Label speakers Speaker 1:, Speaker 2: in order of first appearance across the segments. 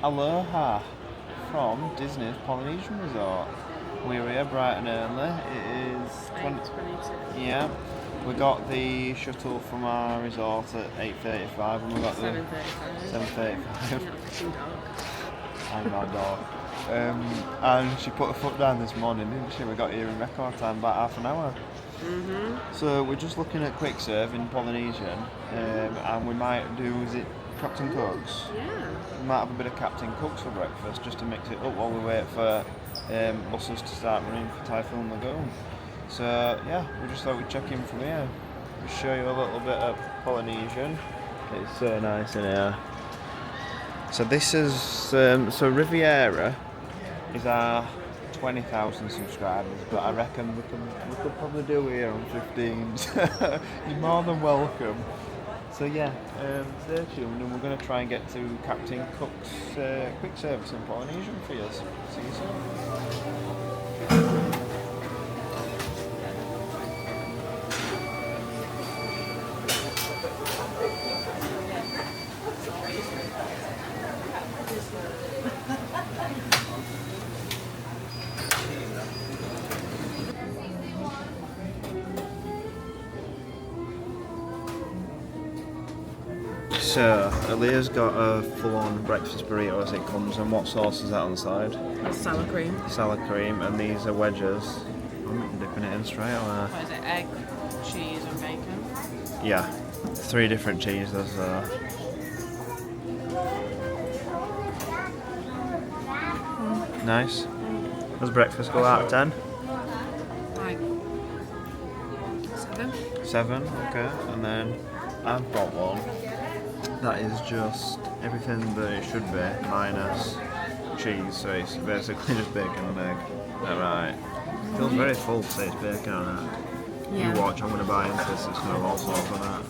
Speaker 1: Aloha from Disney's Polynesian Resort. We're here bright and early. It is
Speaker 2: 8:22.
Speaker 1: Yeah. We got the shuttle from our resort at 8:35 and we got
Speaker 2: 7:35.
Speaker 1: 7:35.
Speaker 2: Not fucking dog.
Speaker 1: I'm not dog. And she put her foot down this morning, didn't she? We got here in record time, about half an hour. So we're just looking at quick serve in Polynesian, and we might do, is it Captain Cook's?
Speaker 2: Yeah.
Speaker 1: We might have a bit of Captain Cook's for breakfast, just to mix it up while we wait for buses to start running for Typhoon Lagoon. So yeah, we just thought we'd check in from here. We'll show you a little bit of Polynesian. It's so nice in here. So this is, so Riviera is our 20,000 subscribers, but I reckon we could probably do here on 15. You're more than welcome. So yeah, stay tuned and we're going to try and get to Captain Cook's quick service in Polynesian for you. See you soon. So, Aaliyah's got a full-on breakfast burrito as it comes, and what sauce is that on the side?
Speaker 2: That's sour cream.
Speaker 1: Salad cream, and these are wedges. I'm dipping it in straight away.
Speaker 2: What is it? Egg, cheese, and bacon?
Speaker 1: Yeah, 3 different cheeses. Nice. Does breakfast go out of 10?
Speaker 2: Like 7.
Speaker 1: 7, okay. And then I've got one that is just everything that it should be, minus cheese, so it's basically just bacon and egg. Alright. Feels very full to say it's bacon on it.
Speaker 2: Yeah.
Speaker 1: You watch, I'm going to buy into this, it's going to have all sorts on it.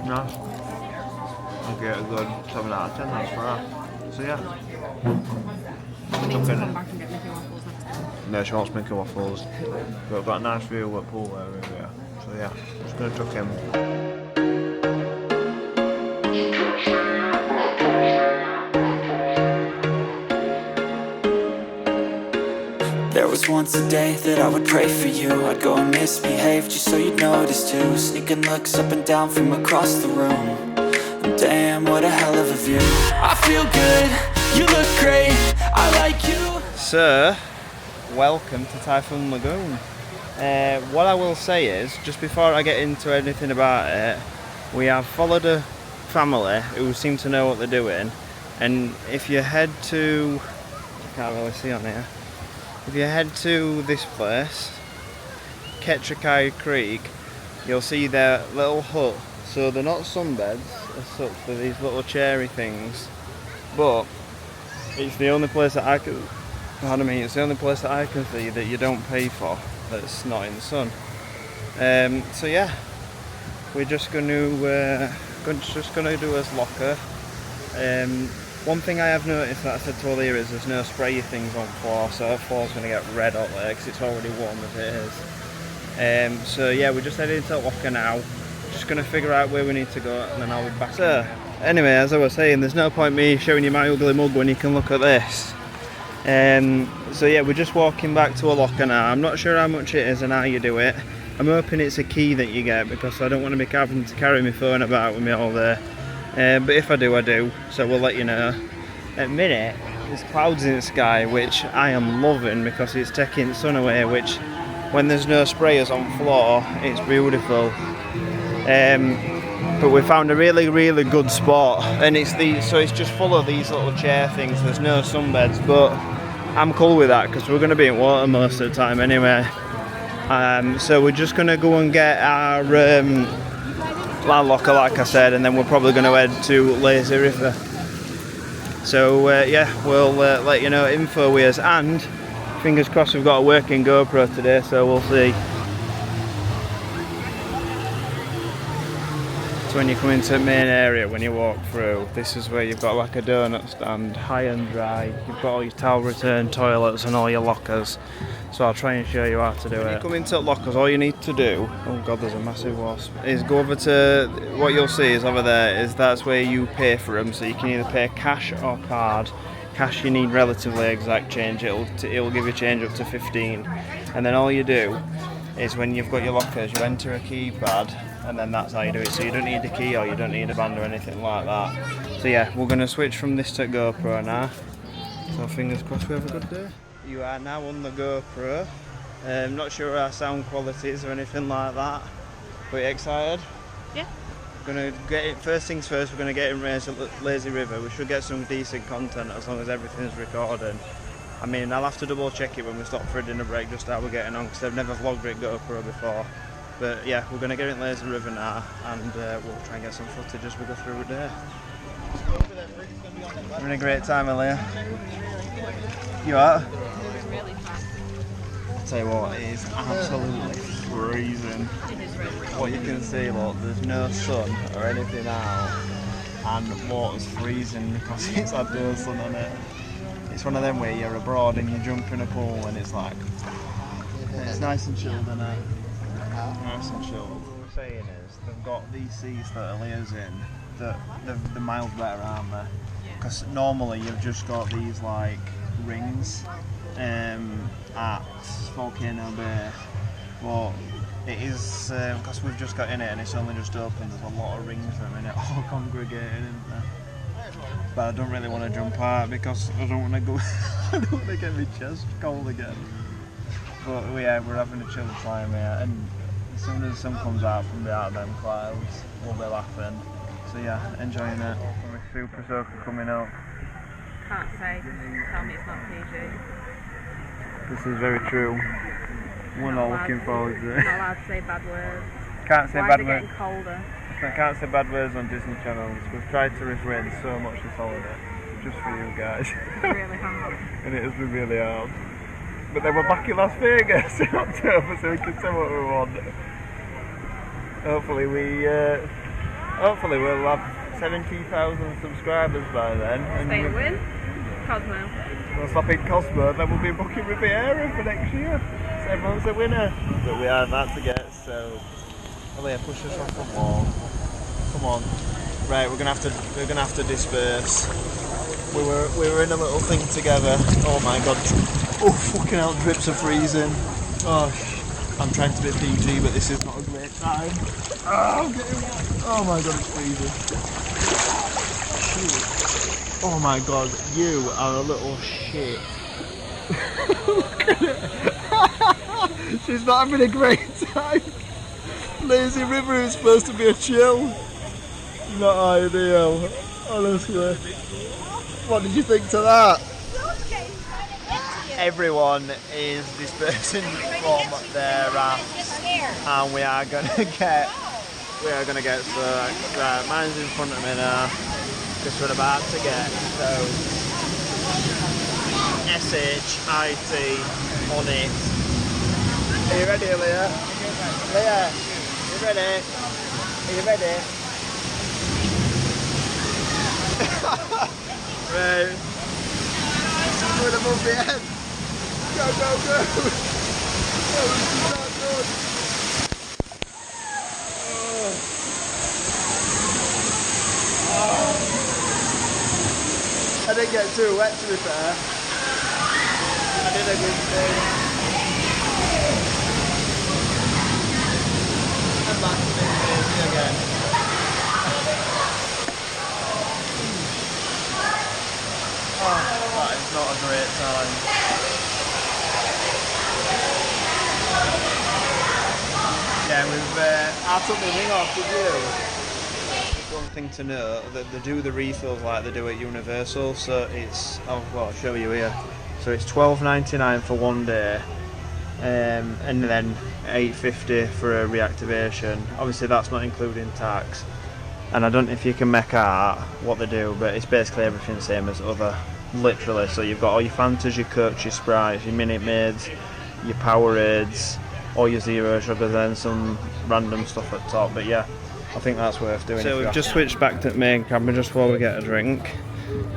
Speaker 1: Nice. I'll get a good 7 out of 10, that's for her. So yeah.
Speaker 2: I need to come back and get Mickey waffles next time.
Speaker 1: No, she wants Mickey waffles. But we've got a nice view of the pool area. So yeah, just going to chuck him.
Speaker 3: There was once a day that I would pray for you. I'd go and misbehave just so you'd notice too. Sneaking looks up and down from across the room. And damn, what a hell of a view. I feel good, you look great, I like you.
Speaker 1: Sir, welcome to Typhoon Lagoon. What I will say is, just before I get into anything about it, we have followed a family who seem to know what they're doing, and if you head to, I can't really see on here, if you head to this place, Ketchikai Creek, you'll see their little hut. So they're not sunbeds as such, they're these little cherry things, but it's the only place that I can, it's the only place that I can see that you don't pay for that's not in the sun. So yeah, we're just going to do as locker. One thing I have noticed that I said to Aaliyah is there's no spray things on floor, so her floor's going to get red hot there because it's already warm as it is. So yeah, we're just heading to locker now. Just going to figure out where we need to go and then I'll be back. So anyway, as I was saying, there's no point me showing you my ugly mug when you can look at this. So yeah, we're just walking back to a locker now. I'm not sure how much it is and how you do it. I'm hoping it's a key that you get because I don't want to be having to carry my phone about with me all day. But if I do, I do. So we'll let you know. At the minute, there's clouds in the sky, which I am loving because it's taking the sun away, which when there's no sprayers on floor, it's beautiful. But we found a really good spot, and it's just full of these little chair things. There's no sunbeds, but I'm cool with that because we're going to be in water most of the time anyway. So we're just going to go and get our land locker, like I said, and then we're probably going to head to Lazy River. So yeah, we'll let you know info with us, and fingers crossed we've got a working GoPro today, so we'll see. So when you come into the main area, when you walk through, this is where you've got like a donut stand, high and dry. You've got all your towel return toilets and all your lockers. So I'll try and show you how to do it. When you come into lockers, all you need to do, oh god, there's a massive wasp, is go over to, what you'll see is over there, is that's where you pay for them. So you can either pay cash or card. Cash, you need relatively exact change. It'll give you change up to 15. And then all you do is when you've got your lockers, you enter a keypad, and then that's how you do it. So you don't need a key or you don't need a band or anything like that. So yeah, we're going to switch from this to GoPro now. So fingers crossed we have a good day. You are now on the GoPro. Not sure our sound quality is or anything like that. But you excited?
Speaker 2: Yeah.
Speaker 1: We're gonna get it. First things first. We're gonna get in Lazy River. We should get some decent content as long as everything's recording. I mean, I'll have to double check it when we stop for a dinner break, just how we're getting on, because I've never vlogged with GoPro before. But yeah, we're gonna get in Lazy River now, and we'll try and get some footage as we go through the day. We're having a great time, Aaliyah. You are?
Speaker 2: Really fast.
Speaker 1: I'll tell you what, it is absolutely freezing. What you can see, look, there's no sun or anything out, and the water's freezing because it's had no sun on it. It's one of them where you're abroad and you jump in a pool and it's like, it's nice and chilled, isn't it? Nice and chilled. What we're saying is, they've got these seats that Aaliyah's in, that they're miles better, aren't they? Because normally you've just got these like rings at Volcano Bay, but it is, because we've just got in it and it's only just opened, there's a lot of rings that are in it, all congregating, isn't there? But I don't really want to jump out because I don't want to go, I don't want to get my chest cold again. But yeah, we're having a chill time here, and as soon as the sun comes out from behind them clouds, we'll be laughing. So yeah, enjoying it. Super Soaker coming up.
Speaker 2: Can't say, tell me it's not PG.
Speaker 1: This is very true. We're not looking forward to it.
Speaker 2: Not allowed to say bad words.
Speaker 1: Can't say
Speaker 2: Why
Speaker 1: bad
Speaker 2: is it
Speaker 1: words.
Speaker 2: getting colder?
Speaker 1: I can't say bad words on Disney channels. We've tried to refrain so much this holiday, just for you guys.
Speaker 2: It's really hard.
Speaker 1: And it has been really hard. But then we're back in Las Vegas in October, so we can say what we want. Hopefully we'll have 70,000 subscribers by then.
Speaker 2: Stay and win. Cosmo.
Speaker 1: We'll stop in Cosmo, then we'll be booking Riviera for next year. So everyone's a winner. But we are about to get, so Aaliyah, push us off the wall. Come on. Right, we're gonna have to disperse. We were in a little thing together. Oh my god. Oh fucking hell, drips are freezing. Oh, I'm trying to be PG, but this is not a great time. Oh, I'm getting wet. Oh my god, it's freezing. Shit. Oh my god, you are a little shit. Look at it. She's not having a great time. Lazy River is supposed to be a chill. Not ideal, honestly. What did you think to that? Everyone is dispersing from their rafts, and we are gonna get so right, mine's in front of me now, because we're about to get so SHIT on it. Are you ready, Leah? Leah, are you ready? Are you ready? Right. Going above the end. Go, go, go! Oh, this is not good. Oh. I didn't get too wet, to be fair. I did a good thing. I'm back to being lazy again. Oh, that is not a great time. Yeah, I took the ring off with you. One thing to note, that they do the refills like they do at Universal, so it's, I'll show you here. So it's $12.99 for one day, and then $8.50 for a reactivation. Obviously that's not including tax. And I don't know if you can make out what they do, but it's basically everything the same as other, literally. So you've got all your Fantas, your Cokes, your Sprites, your Minute Maids, your Powerades, all your Zero Sugars, and some random stuff at the top. But yeah, I think that's worth doing. So we've just switched back to the main camera just before we get a drink.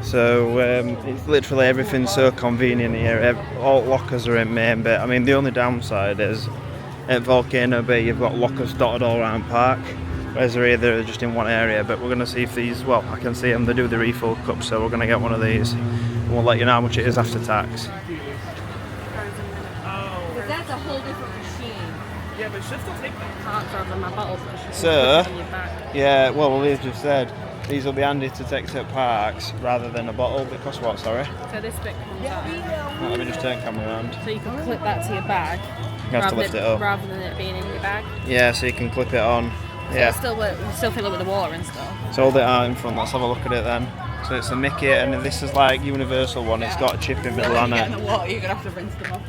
Speaker 1: So it's literally everything's so convenient here. All lockers are in main bit. I mean, the only downside is at Volcano Bay you've got lockers dotted all around park, whereas they're either just in one area. But we're going to see if these, well, I can see them, they do the refill cups, so we're going to get one of these and we'll let you know how much it is after tax.
Speaker 2: But that's a whole different machine.
Speaker 4: Yeah, but should still take them.
Speaker 2: Parts rather than my bottles.
Speaker 1: So,
Speaker 2: In your back.
Speaker 1: yeah, well, Liz just said these will be handy to take to parks rather than a bottle. Because what, sorry?
Speaker 2: So this bit comes out.
Speaker 1: Let me just turn camera around.
Speaker 2: So you can clip that to your bag.
Speaker 1: You have to lift it up.
Speaker 2: Rather than it being in your bag.
Speaker 1: Yeah, so you can clip it on.
Speaker 2: So
Speaker 1: Yeah.
Speaker 2: it'll still work. You still fill it with the water and stuff.
Speaker 1: So hold it out in front, let's have a look at it then. So it's a Mickey, and this is like universal one, it's got a chip in the middle on
Speaker 2: When you get in
Speaker 1: it.
Speaker 2: the water, you're gonna have to rinse them off.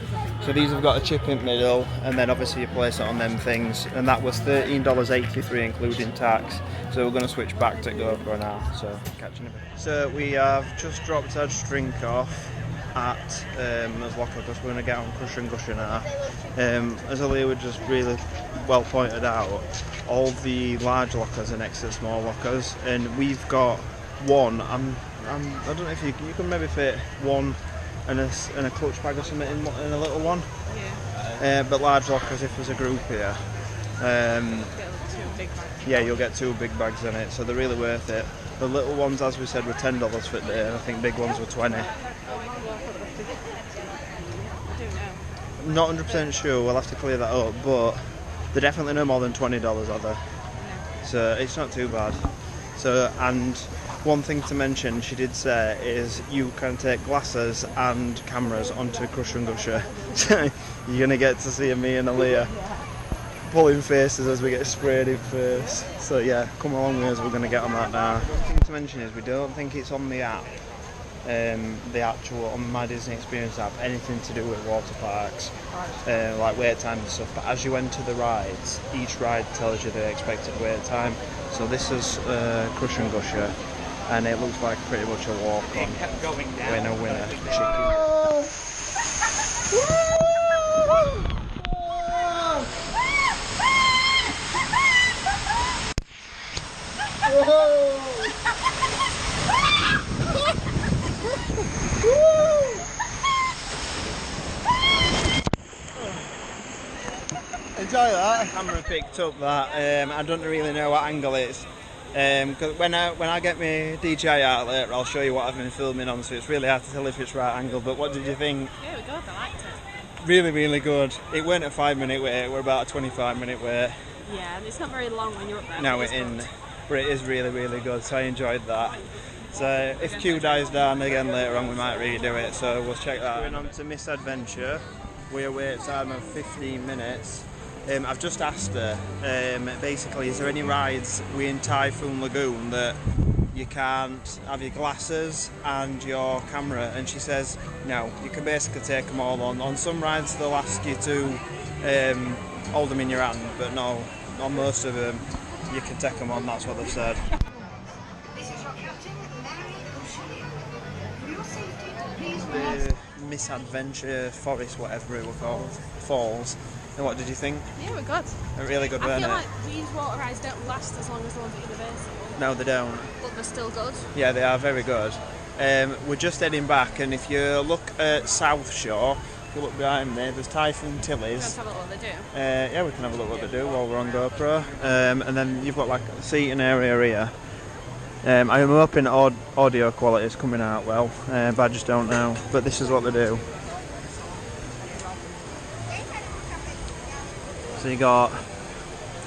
Speaker 1: So these have got a chip in the middle, and then obviously you place it on them things, and that was $13.83 including tax. So we're going to switch back to GoPro now, so catching a bit. So we have just dropped our drink off at as locker because we're going to get on Crush and Gusher now. As Aaliyah would just really well pointed out, all the large lockers are next to the small lockers, and we've got one. I don't know if you can maybe fit one and a clutch bag or something in a little one.
Speaker 2: Yeah.
Speaker 1: But large lockers, if there's a group here,
Speaker 2: Get two big bags.
Speaker 1: yeah, you'll get 2 big bags in it, so they're really worth it. The little ones, as we said, were $10 for today, and I think big ones were 20.
Speaker 2: I do know.
Speaker 1: Not 100% sure, we'll have to clear that up, but they're definitely no more than $20, are they? So it's not too bad. So, and one thing to mention, she did say, is you can take glasses and cameras onto Crush and Gusher. So you're going to get to see me and Aaliyah pulling faces as we get sprayed in face. So yeah, come along with us, we're going to get on that now. One thing to mention is we don't think it's on the app, the actual, on My Disney Experience app, anything to do with water parks, like wait time and stuff. But as you enter the rides, each ride tells you the expected wait time. So this is Crush and Gusher, and it looks like pretty much a walk on.
Speaker 4: Kept going down.
Speaker 1: Winner chicken. Enjoy that. Camera picked up that. I don't really know what angle it's. Cause when I get my DJI out later, I'll show you what I've been filming on. So it's really hard to tell if it's right angle. But what did you think?
Speaker 2: Yeah, good. I liked it.
Speaker 1: Really, really good. It weren't a 5-minute wait. We're about a 25-minute wait.
Speaker 2: Yeah, and it's not very long when you're up there.
Speaker 1: Now
Speaker 2: but
Speaker 1: we're
Speaker 2: it's
Speaker 1: in,
Speaker 2: good.
Speaker 1: but it is really, really good. So I enjoyed that. So if Q dies down again later on, we might redo it. So we'll check that. Going on to Misadventure. We're wait time of 15 minutes. I've just asked her, basically, is there any rides in Typhoon Lagoon that you can't have your glasses and your camera? And she says, no, you can basically take them all on. On some rides they'll ask you to hold them in your hand, but no, on most of them you can take them on, that's what they've said. The Misadventure Forest, whatever it was called, falls. And what did you think?
Speaker 2: Yeah, we're good.
Speaker 1: Really good,
Speaker 2: I
Speaker 1: weren't
Speaker 2: feel
Speaker 1: it?
Speaker 2: like these water rides don't last as long as the ones at Universal,
Speaker 1: No, they don't.
Speaker 2: but they're still good.
Speaker 1: Yeah, they are very good. We're just heading back, and if you look at South Shore, if you look behind me, there's Typhoon
Speaker 2: Let's
Speaker 1: Tilly's.
Speaker 2: have a look what they do.
Speaker 1: Yeah, we can have a look what they do while we're on GoPro. And then you've got like a seating area here. I'm hoping audio quality is coming out well, but I just don't know. But this is what they do. So you got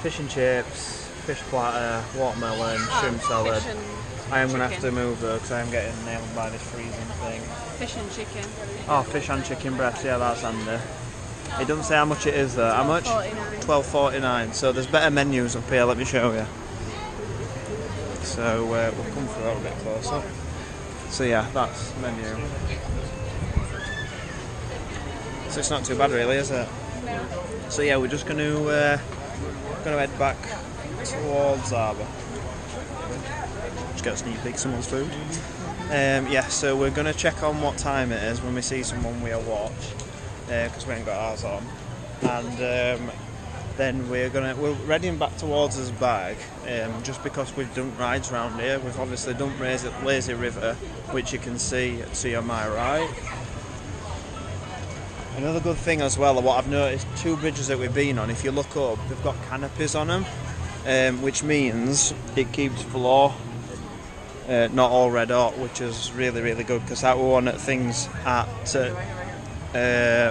Speaker 1: fish and chips, fish platter, watermelon, shrimp salad.
Speaker 2: Fish and
Speaker 1: I am going to have
Speaker 2: chicken.
Speaker 1: to move though because I am getting nailed by this freezing thing.
Speaker 2: Fish and chicken.
Speaker 1: Oh, fish and chicken breast, yeah, that's handy. It doesn't say how much it is though. How much?
Speaker 2: $12.49.
Speaker 1: $12.49. So there's better menus up here, let me show you. So we'll come through a little bit closer. So yeah, that's menu. So it's not too bad really, is it?
Speaker 2: No.
Speaker 1: So yeah, we're just going to head back towards Harbour. Just get a sneak peek of someone's food. Yeah, so we're going to check on what time it is when we see someone we'll watch, because we ain't got ours on. And then we're heading back towards us bag, just because we've done rides around here. We've obviously done Lazy River, which you can see on my right. Another good thing as well, what I've noticed, 2 bridges that we've been on, if you look up, they've got canopies on them, which means it keeps floor not all red hot, which is really, really good, because that were one of the things at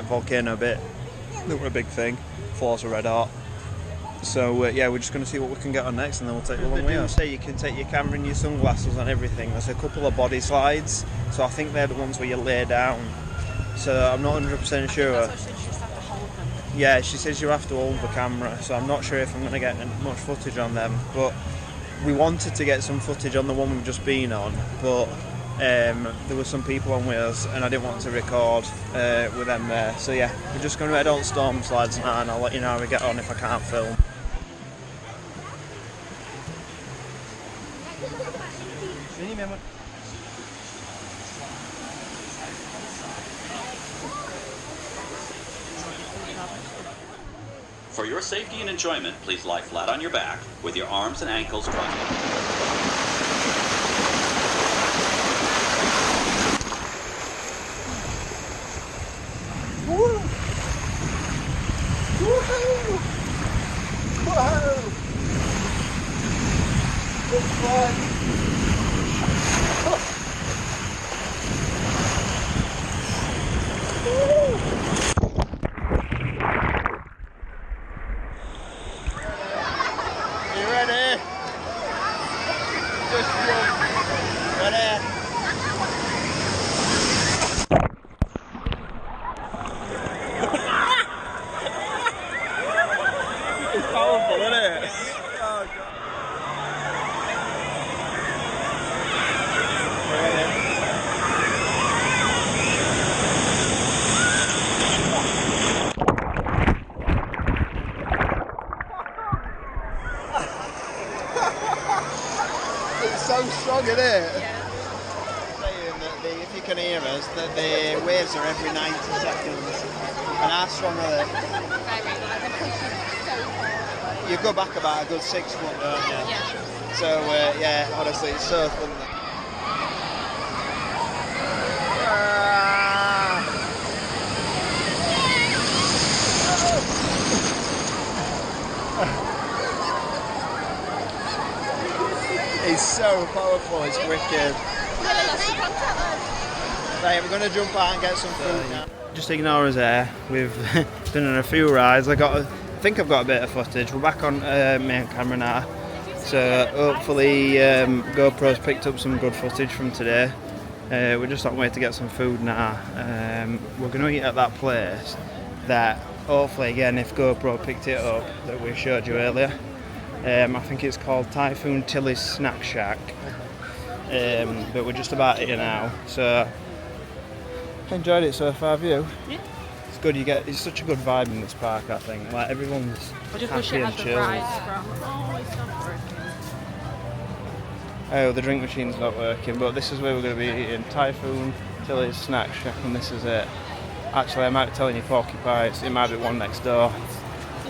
Speaker 1: Volcano Bit that were a big thing. Floors are red hot. So yeah, we're just going to see what we can get on next, and then we'll take the long way out. You can take your camera and your sunglasses and everything. There's a couple of body slides, so I think they're the ones where you lay down. So I'm not 100% sure.
Speaker 2: That's what she just have to hold them.
Speaker 1: Yeah, she says you have to hold the camera, so I'm not sure if I'm going to get much footage on them. But we wanted to get some footage on the one we've just been on, but there were some people on with us, and I didn't want to record with them there. So yeah, we're just going to head on storm slides now, and I'll let you know how we get on if I can't film.
Speaker 5: For your safety and enjoyment, please lie flat on your back with your arms and ankles crossed.
Speaker 1: So strong, isn't it? Yeah. Saying that if you can hear us, that the waves are every 90 seconds. And how strong are they? You go back about a good 6 foot, don't you?
Speaker 2: Yeah.
Speaker 1: So yeah, honestly, it's so fun. It's so powerful, it's wicked. Right, we're going to jump out and get some food now. Just ignore us there. We've been on a few rides. I think I've got a bit of footage. We're back on main camera now. So hopefully GoPro's picked up some good footage from today. We're just on the way to get some food now. We're going to eat at that place that hopefully, again, if GoPro picked it up, that we showed you earlier. I think it's called Typhoon Tilly's Snack Shack, but we're just about here now. So enjoyed it so far, have you?
Speaker 2: Yeah.
Speaker 1: It's good. It's such a good vibe in this park. I think like everyone's
Speaker 2: I just wish
Speaker 1: happy
Speaker 2: it
Speaker 1: and
Speaker 2: had the
Speaker 1: chilled.
Speaker 2: rides from. Oh, it's not working.
Speaker 1: Oh, the drink machine's not working, but this is where we're going to be eating. Typhoon Tilly's Snack Shack, and this is it. Actually, I might be telling you porcupines. It might be one next door.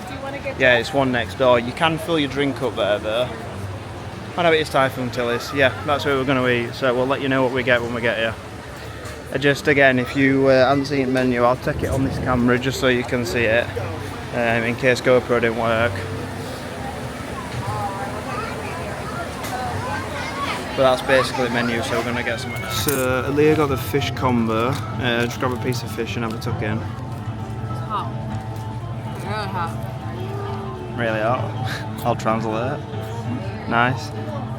Speaker 2: Do you want to get?
Speaker 1: Yeah, it's one next door. You can fill your drink up there though. I know it is Typhoon Tilly's. Yeah, that's where we're going to eat. So we'll let you know what we get when we get here. Just again, if you haven't seen the menu, I'll take it on this camera just so you can see it, in case GoPro didn't work. But that's basically the menu, so we're going to get some of that. So Leah got the fish combo. Just grab a piece of fish and have a tuck in.
Speaker 2: It's hot. Really hot.
Speaker 1: Really hot. I'll translate. Nice.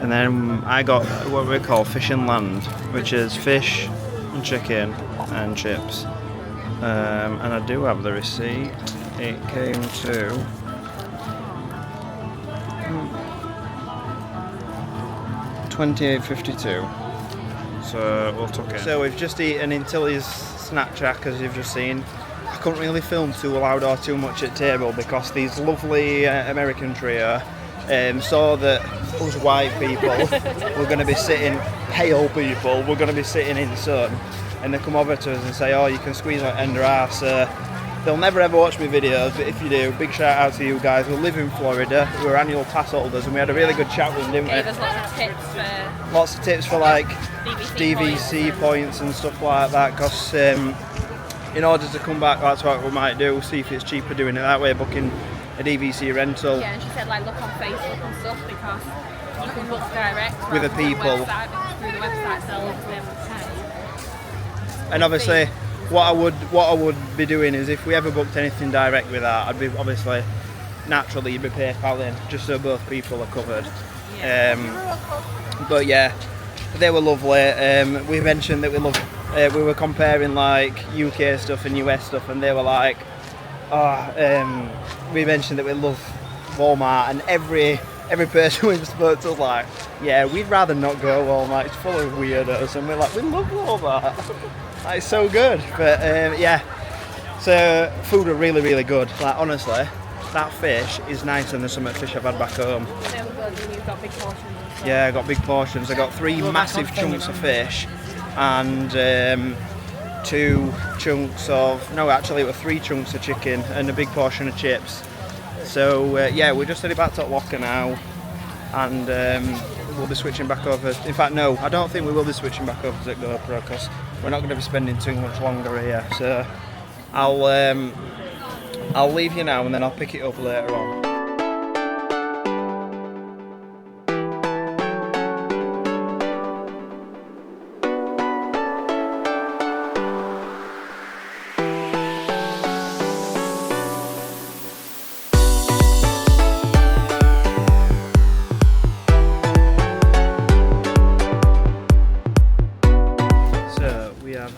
Speaker 1: And then I got what we call fish and land, which is fish and chicken and chips. And I do have the receipt. It came to $28.52. So we'll tuck in. So we've just eaten in Tilly's Snack Shack, as you've just seen. I couldn't really film too loud or too much at table because these lovely American trio saw that us white people were going to be sitting, pale people, we're going to be sitting in the sun, and they come over to us and say, oh, you can squeeze my end of our ass. They'll never ever watch my videos, but if you do, big shout out to you guys. We live in Florida, we're annual pass holders, and we had a really good chat with them, didn't we?
Speaker 2: Gave us lots of tips for
Speaker 1: Lots of tips for like
Speaker 2: DVC
Speaker 1: points and stuff like that, because in order to come back, that's what we might do, see if it's cheaper doing it that way, booking a DVC rental.
Speaker 2: Yeah, and she said like look on Facebook and stuff because you can book direct
Speaker 1: with the
Speaker 2: from
Speaker 1: people.
Speaker 2: through the website, so they'll obviously able to pay.
Speaker 1: And obviously, what I would be doing is if we ever booked anything direct with that, I'd be obviously naturally you'd be PayPaling just so both people are covered. But yeah, they were lovely. We mentioned that we were comparing like UK stuff and US stuff, and they were like, we mentioned that we love Walmart, and every person we spoke to was like, yeah, we'd rather not go Walmart, it's full of weirdos, and we're like, we love Walmart. It's so good. But yeah, so food are really, really good. Like honestly, that fish is nicer than some fish I've had back home.
Speaker 2: They were good, and you've got big portions and stuff.
Speaker 1: Yeah, I got big portions. I got 3 massive chunks of fish and 2 chunks of, no actually it were 3 chunks of chicken and a big portion of chips. So yeah, we're just heading back to Locker now, and we'll be switching back over. In fact, no, I don't think we will be switching back over to GoPro because we're not going to be spending too much longer here. So I'll leave you now, and then I'll pick it up later on.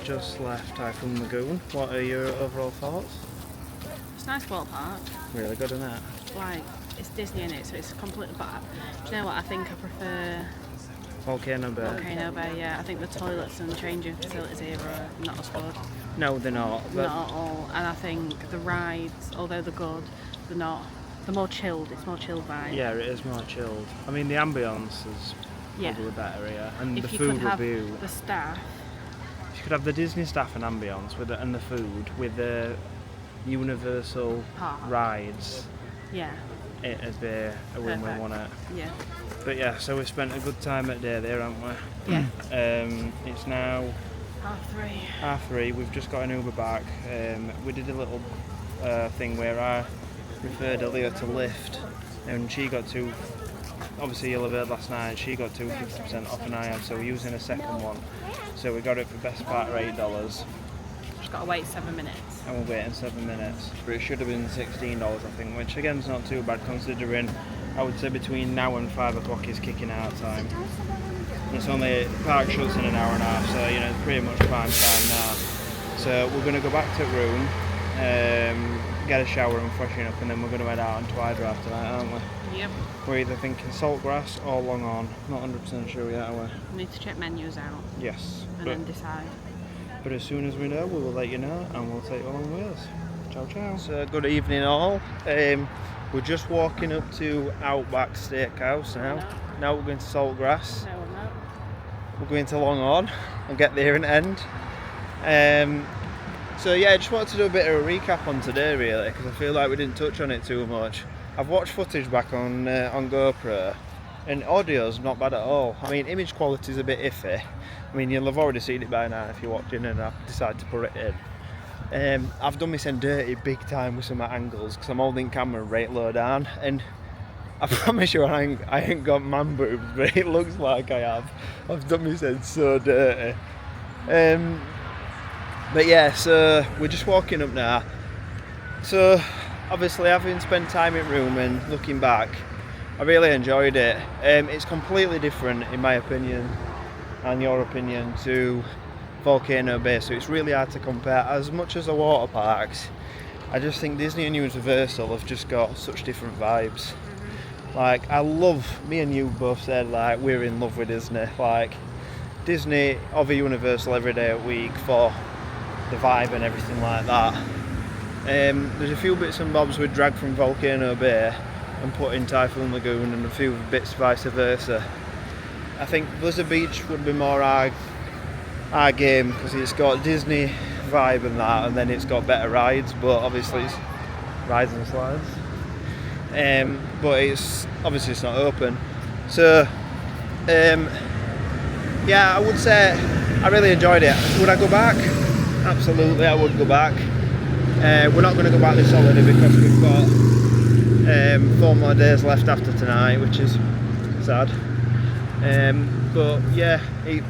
Speaker 1: Just left Typhoon Lagoon. What are your overall thoughts?
Speaker 2: It's a nice water park.
Speaker 1: Really good, isn't it?
Speaker 2: Like, it's Disney in it, so it's completely bad. Do you know what? I think I prefer
Speaker 1: Volcano Bay.
Speaker 2: Volcano Bay, yeah. I think the toilets and changing facilities here are not as good.
Speaker 1: No, they're not. But
Speaker 2: Not at all. And I think the rides, although they're good, they're not. They're more chilled. It's more chilled vibe.
Speaker 1: yeah, it is more chilled. I mean, the ambience is probably better here, and
Speaker 2: If
Speaker 1: the
Speaker 2: you
Speaker 1: food
Speaker 2: could
Speaker 1: would
Speaker 2: have
Speaker 1: be.
Speaker 2: the staff.
Speaker 1: You could have the Disney staff and ambience with and the food with the Universal
Speaker 2: Park.
Speaker 1: rides.
Speaker 2: Yeah.
Speaker 1: It'd be a win-win,
Speaker 2: Perfect.
Speaker 1: wouldn't it?
Speaker 2: Yeah.
Speaker 1: But yeah, so we spent a good time at day there, haven't we?
Speaker 2: Yeah.
Speaker 1: It's now
Speaker 2: 3:30.
Speaker 1: 3:30. We've just got an Uber back. We did a little thing where I referred Aaliyah to Lyft, and she got to. Obviously, you'll have heard last night. She got 50% off, and I had, so we're using a second one. So we got it for best part of $8,
Speaker 2: Just gotta wait 7 minutes.
Speaker 1: and we're waiting 7 minutes. But it should have been $16, I think, which again is not too bad considering. I would say between now and 5 o'clock is kicking out time. And it's only park shuts in an hour and a half, so you know it's pretty much prime time now. So we're going to go back to the room, get a shower and freshen up, and then we're going to head out on Twider after that, aren't we?
Speaker 2: Yep.
Speaker 1: We're either thinking Saltgrass or Longhorn. Not 100% sure yet, are we?
Speaker 2: We need to check menus out
Speaker 1: Yes.
Speaker 2: and then decide.
Speaker 1: But as soon as we know, we will let you know, and we'll take you along with us. Ciao, ciao. So, good evening, all. We're just walking up to Outback Steakhouse now. Now we're going to Saltgrass.
Speaker 2: No, we're not.
Speaker 1: We're going to Longhorn. I'll get there in the end. So yeah, I just wanted to do a bit of a recap on today, really, because I feel like we didn't touch on it too much. I've watched footage back on GoPro, and audio's not bad at all. I mean, image quality's a bit iffy. I mean, you'll have already seen it by now if you're watching, and I've decided to put it in. I've done myself dirty big time with some of my angles because I'm holding camera right low down, and I promise you I ain't got man boobs, but it looks like I have. I've done myself so dirty. But yeah, so we're just walking up now. So obviously, having spent time in room and looking back, I really enjoyed it. It's completely different, in my opinion, and your opinion, to Volcano Bay, so it's really hard to compare. As much as the water parks, I just think Disney and Universal have just got such different vibes. Like, I love, me and you both said, like, we're in love with Disney. Like, Disney over Universal every day a week for the vibe and everything like that. There's a few bits and bobs we dragged from Volcano Bay and put in Typhoon Lagoon, and a few bits vice versa. I think Blizzard Beach would be more our game because it's got Disney vibe and that, and then it's got better rides, but obviously it's rides and slides. But it's obviously it's not open. So yeah, I would say I really enjoyed it. Would I go back? Absolutely, I would go back. We're not going to go back this holiday because we've got 4 more days left after tonight, which is sad. But yeah,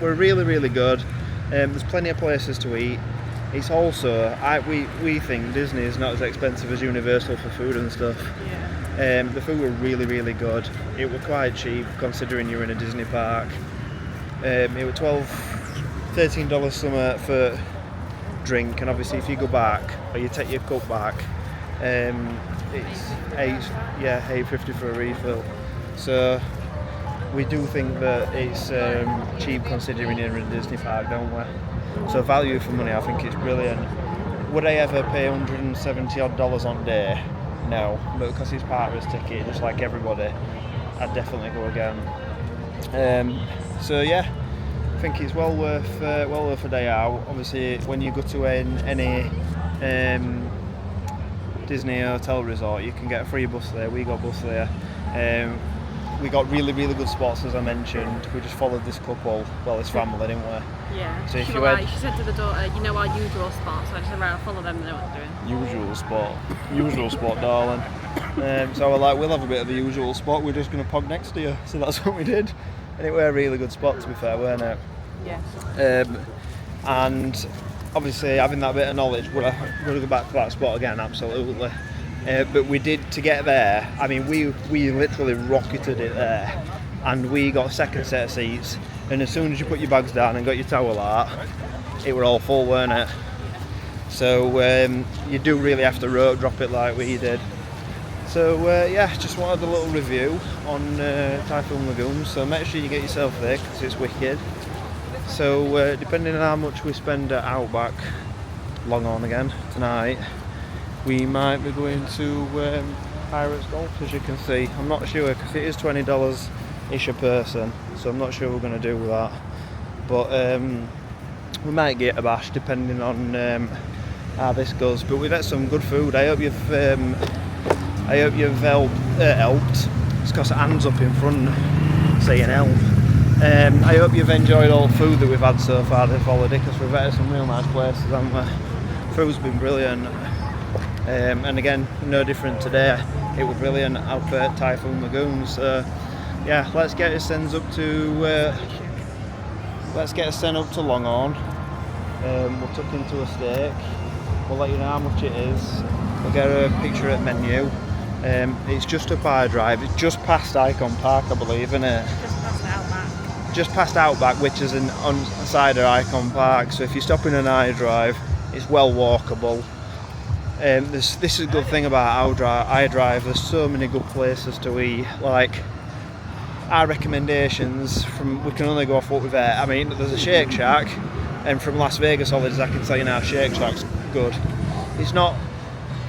Speaker 1: we're really good. There's plenty of places to eat. It's also, we think Disney is not as expensive as Universal for food and stuff.
Speaker 2: Yeah.
Speaker 1: The food were really good. It were quite cheap considering you're in a Disney park. It were $13 somewhere for drink, and obviously if you go back or you take your cup back, it's $8.50 for a refill. So we do think that it's cheap considering you're in a Disney park, don't we? So value for money, I think it's brilliant. Would I ever pay $170 odd on day? No, but because it's partner's ticket, just like everybody, I'd definitely go again. So yeah, I think it's well worth a day out. Obviously, when you go to any Disney hotel resort, you can get a free bus there. We got bus there. We got really good spots, as I mentioned. We just followed this couple, this family, didn't we?
Speaker 2: Yeah.
Speaker 1: So if
Speaker 2: she
Speaker 1: you
Speaker 2: she said to the daughter, you know our usual spot, so I just said, right, I'll follow them and know what they're doing.
Speaker 1: Usual spot, darling. So we're like, we'll have a bit of the usual spot. We're just going to pog next to you. So that's what we did, and it were a really good spot, to be fair, weren't it?
Speaker 2: Yeah.
Speaker 1: And obviously, having that bit of knowledge, would I go back to that spot again? Absolutely. But we did, to get there, I mean, we literally rocketed it there, and we got a second set of seats, and as soon as you put your bags down and got your towel out, it were all full, weren't it? So you do really have to rope drop it like we did. So yeah, just wanted a little review on Typhoon Lagoon, so make sure you get yourself there because it's wicked. So depending on how much we spend at Outback, Longhorn again, tonight, we might be going to Pirates Golf, as you can see. I'm not sure because it is $20-ish a person, so I'm not sure we're going to do that. But we might get a bash depending on how this goes. But we've had some good food. I hope you've helped. It's because Anne's up in front saying help. I hope you've enjoyed all the food that we've had so far this holiday, because we've had some real nice places, haven't we? Food's been brilliant. And again, no different today. It was brilliant up at Typhoon Lagoon. So yeah, let's get us sent up to Longhorn. We'll tuck into a steak. We'll let you know how much it is. We'll get a picture at menu. It's just up our drive. It's just past Icon Park, I believe, isn't it? Just past Outback, which is on the side of Icon Park. So if you stop in an iDrive, it's well walkable. This is a good thing about iDrive. There's so many good places to eat. Like our recommendations, we can only go off what we've had. I mean, there's a Shake Shack, and from Las Vegas holidays, I can tell you now, Shake Shack's good. It's not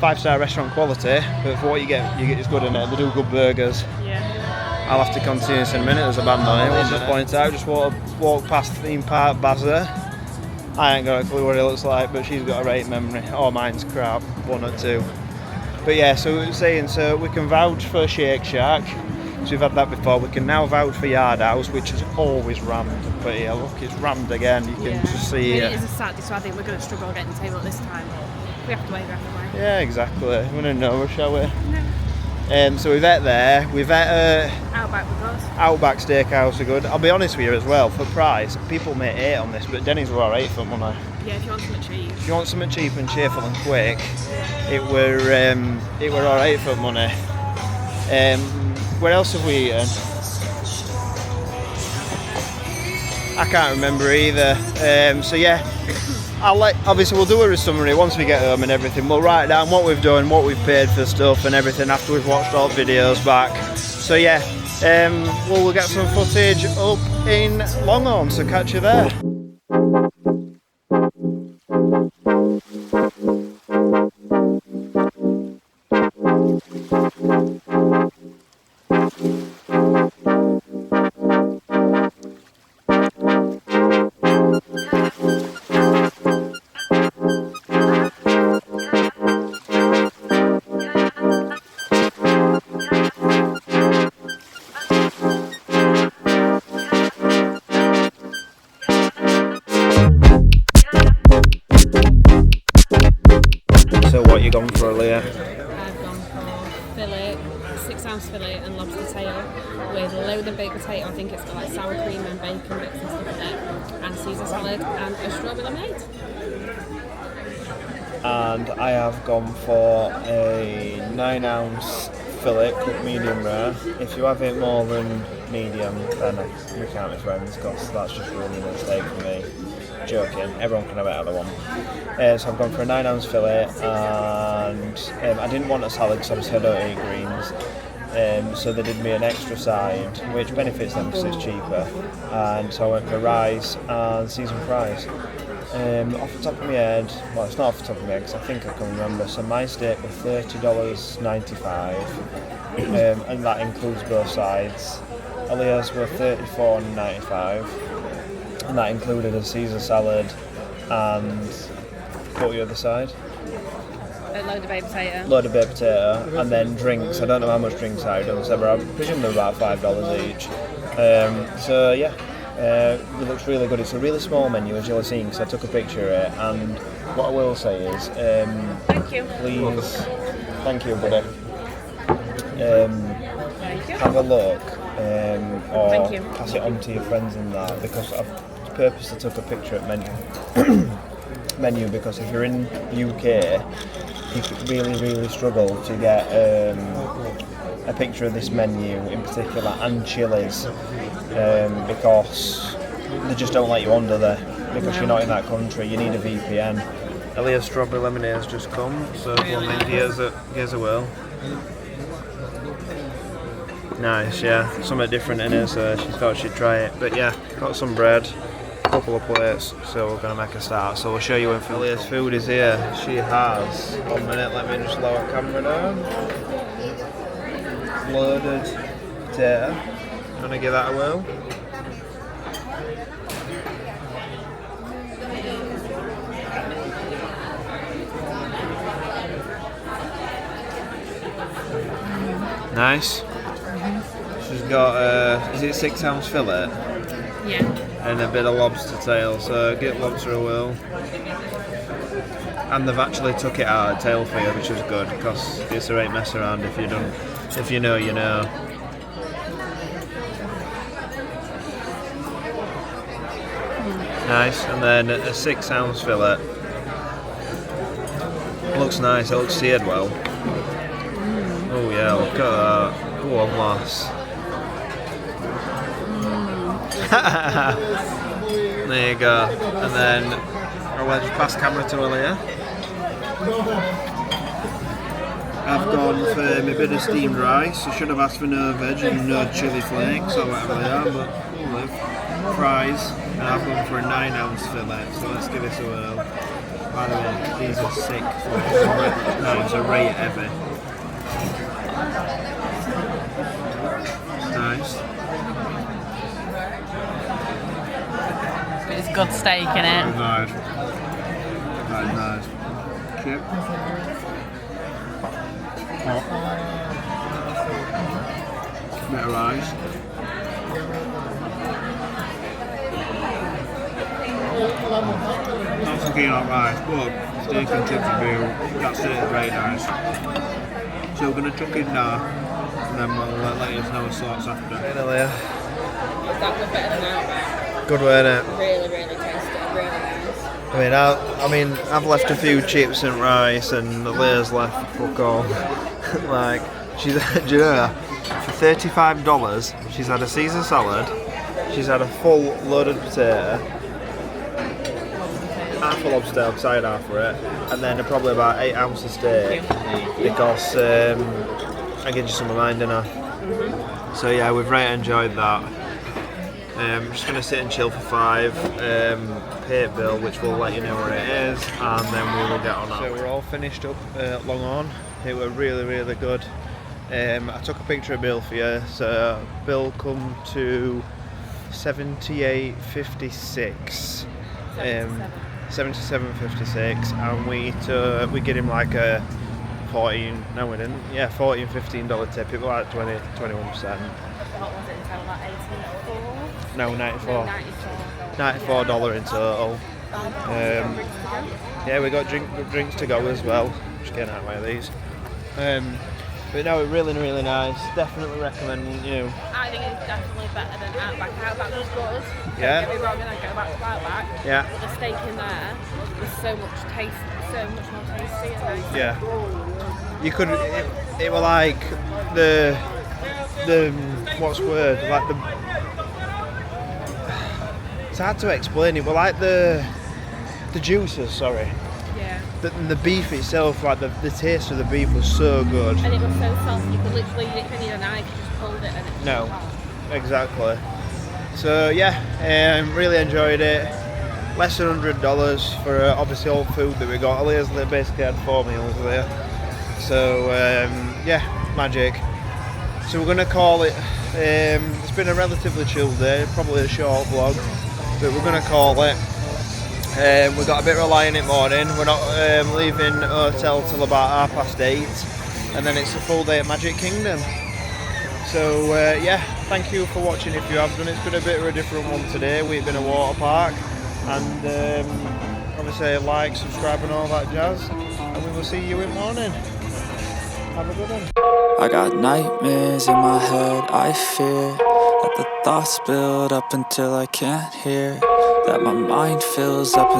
Speaker 1: 5-star restaurant quality, but for what you get it's good in it. They do good burgers.
Speaker 2: Yeah.
Speaker 1: I'll have to continue this in a minute. There's a band on it. We'll just point out. Just walk past theme park Bazza. I ain't got a clue what it looks like, but she's got a great memory. Oh, mine's crap, 1 or 2. But yeah, so we were saying, so we can vouch for Shake Shack, so we've had that before. We can now vouch for Yard House, which is always rammed. But yeah, look, it's rammed again. You can just see it.
Speaker 2: It is a Saturday, so I think we're going to struggle getting the table at this time. We have to wait, haven't we?
Speaker 1: Yeah, exactly. We're in no rush, shall we?
Speaker 2: No.
Speaker 1: So we've ate there. We've ate
Speaker 2: Outback with us.
Speaker 1: Outback Steakhouse are good. I'll be honest with you as well, for price, people may hate on this, but Denny's were alright for money.
Speaker 2: Yeah, if you want something cheap.
Speaker 1: If you want something cheap and cheerful and quick, it were alright for money. Where else have we eaten? I can't remember either. So yeah, obviously we'll do a summary once we get home and everything. We'll write down what we've done, what we've paid for stuff and everything after we've watched all the videos back. So yeah, we'll get some footage up in Longhorn, so catch you there.
Speaker 2: grill with a load of baked potato. I think it's got like sour cream and bacon bits and stuff in it, and Caesar salad and a strawberry lemonade.
Speaker 1: And I have gone for a 9-ounce fillet, cooked medium rare. If you have it more than medium, then we can't be friends because that's just ruining the steak for me. Joking, everyone can have it either one. So I've gone for a 9-ounce fillet, and I didn't want a salad because obviously I don't eat greens. So they did me an extra side, which benefits them because it's cheaper. And so I went for rice and seasoned fries. Off the top of my head, well, it's not off the top of my head because I think I can remember. So my steak was $30.95, and that includes both sides. Aaliyah's were $34.95, and that included a Caesar salad and what was the other side?
Speaker 2: A load of baked potato.
Speaker 1: Load of baked potato, and then drinks. I don't know how much drinks I've done, so I presume they're about $5 each. So yeah. It looks really good. It's a really small menu, as you'll see, because I took a picture of it. And what I will say is,
Speaker 2: Thank you.
Speaker 1: please, thank you, buddy.
Speaker 2: Thank you.
Speaker 1: Have a look, or
Speaker 2: Thank you.
Speaker 1: pass it on to your friends and that, because I've purposely took a picture of menu because if you're in the UK, you could really struggle to get a picture of this menu in particular, and chilies, because they just don't let you under there because you're not in that country. You need a VPN. Aaliyah's strawberry lemonade has just come, so here's a whirl. Nice, yeah, something different in it, so she thought she'd try it. But yeah, got some bread, a couple of plates, so we're going to make a start. So we'll show you when Aaliyah's food is here. She has, 1 minute, let me just lower camera down. Loaded potato. Gonna give that a whirl. Nice. She's got is it a 6-ounce fillet?
Speaker 2: Yeah.
Speaker 1: And a bit of lobster tail, so get lobster a whirl. And they've actually took it out of the tail for you, which is good, because it's a right mess around if you don't. If you know, you know. Nice, and then a 6-ounce fillet. Looks nice, it looks seared well. Oh yeah, look at that. Go on, lass. There you go. And then I'll just pass camera to Aaliyah. I've gone for a bit of steamed rice. I should have asked for no veg and no chili flakes or whatever they are, but we'll live. Fries, and I've gone for a 9-ounce fillet, so let's give this a whirl. By the way, these are sick. These are right heavy. Nice.
Speaker 2: It's good steak in it.
Speaker 1: Nice. Very nice. Chip. Hot. Bit of rice. Not so keen on rice, but steak and chips and beer, that's it, very nice. So we're going to chuck it now, and then we'll let you know the sorts after.
Speaker 2: That was better than that.
Speaker 1: Good, weren't it?
Speaker 2: Really tasty. Really nice.
Speaker 1: I mean, I've left a few chips and rice, and Leah's left fuck all. Like, she's, do you know, for $35, she's had a Caesar salad, she's had a full loaded potato, half a lobster tail, side half for it, and then probably about 8 ounces of steak, because I gave you some of mine, didn't I? So yeah, we've really enjoyed that. I'm just going to sit and chill for 5, pay it bill, which will let you know where it is, and then we will get on that. So we're all finished up at Longhorn. It was really good. I took a picture of bill for you, so bill come to $78.56. 77.56, and we get him like a $15 tip. It was like 21%.
Speaker 2: What was it in total? Like 84?
Speaker 1: No, 94.
Speaker 2: 94.
Speaker 1: $94 in total. Yeah, we got drinks to go as well. Just getting out of the way of these. But no, really, really nice. Definitely recommend you.
Speaker 2: I think it's definitely better than Outback. Outback was good.
Speaker 1: Yeah.
Speaker 2: Don't get me wrong, and I go back to Outback.
Speaker 1: Yeah.
Speaker 2: But the steak in there was so much more tasty and nice.
Speaker 1: Yeah. You could. It were like the what's the word? Like the. It's hard to explain. It were like the juices. Sorry.
Speaker 2: Yeah.
Speaker 1: The beef itself, like the taste of the beef was so good.
Speaker 2: And it was so soft. You could literally, you didn't need a knife. You just pulled it and it was
Speaker 1: No.
Speaker 2: soft.
Speaker 1: Exactly. So yeah, really enjoyed it. Less than $100 for obviously all the food that we got. Elias basically had 4 meals there. So yeah, magic. So we're gonna call it. It's been a relatively chilled day, probably a short vlog, but we're gonna call it. We got a bit of a lie-in morning. We're not leaving the hotel till about 8:30, and then it's a full day at Magic Kingdom. So yeah, thank you for watching if you have done. It's been a bit of a different one today. We've been a water park, and obviously like, subscribe and all that jazz, and we will see you in the morning. Have a good one.
Speaker 3: I got nightmares in my head, I fear that the thoughts build up until I can't hear, that my mind fills up